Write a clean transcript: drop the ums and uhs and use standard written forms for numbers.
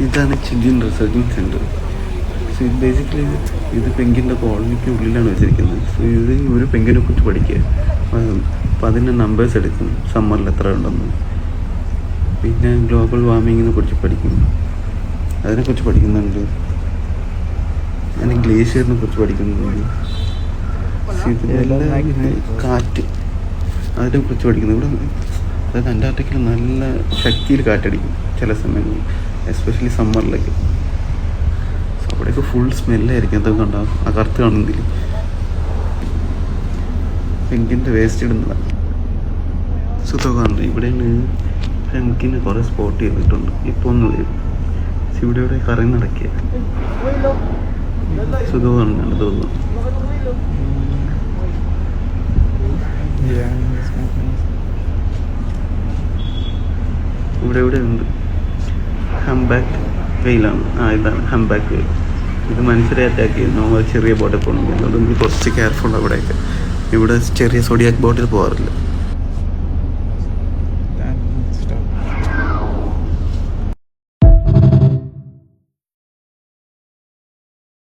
ഇതാണ് children researching centre. So ഇത് basically ഇത് പെങ്കിൻ്റെ കോളനിക്ക് ഉള്ളിലാണ് വെച്ചിരിക്കുന്നത്. സോ ഇത് ഒരു പെങ്കിനെ കുറിച്ച് പഠിക്കുക. അപ്പം അതിൻ്റെ നമ്പേഴ്സ് എടുക്കും, സമ്മറിൽ എത്ര ഉണ്ടെന്ന്. പിന്നെ ഗ്ലോബൽ വാർമിങ്ങിനെ കുറിച്ച് പഠിക്കും, അതിനെക്കുറിച്ച് പഠിക്കുന്നുണ്ട്. അങ്ങനെ ഗ്ലേഷ്യറിനെ കുറിച്ച് പഠിക്കുന്നുണ്ട്. കാറ്റ് അതിനെക്കുറിച്ച് പഠിക്കുന്നു. ഇവിടെ അതായത് അന്റാർട്ടിക്കയിൽ നല്ല ശക്തിയിൽ കാറ്റടിക്കും ചില സമയങ്ങളിൽ, എസ്പെഷ്യലി സമ്മറിലൊക്കെ. സോ അവിടെയൊക്കെ ഫുൾ സ്മെല്ലായിരിക്കും. എന്തൊക്കെ ഉണ്ടാകും ആ കറുത്ത് കാണുന്നില്ല, പെങ്കിൻ്റെ വേസ്റ്റ് ഇടുന്നതാണ്. സുഖമാണ്. ഇവിടെയാണ് പെങ്കിന് കുറേ സ്പോട്ട് ചെയ്തിട്ടുണ്ട്. ഇപ്പോൾ ഒന്ന് വരും. ഇവിടെ കറങ്ങി നടക്കുക. സുഖമാണ് തോന്നുന്നു. ഇവിടെ ഉണ്ട് ഹംബാക്ക് വെയിലാണ്. ഇതാണ് ഹംബാക്ക് വെയിൽ. ഇത് മനുഷ്യരെ അറ്റാക്ക് ചെയ്യുന്നു. ചെറിയ ബോട്ടിൽ പോകണമെങ്കിൽ അതുകൊണ്ട് കുറച്ച് കെയർഫുൾ. അവിടെയൊക്കെ ഇവിടെ ചെറിയ സോഡിയാക് ബോട്ടിൽ പോകാറില്ല.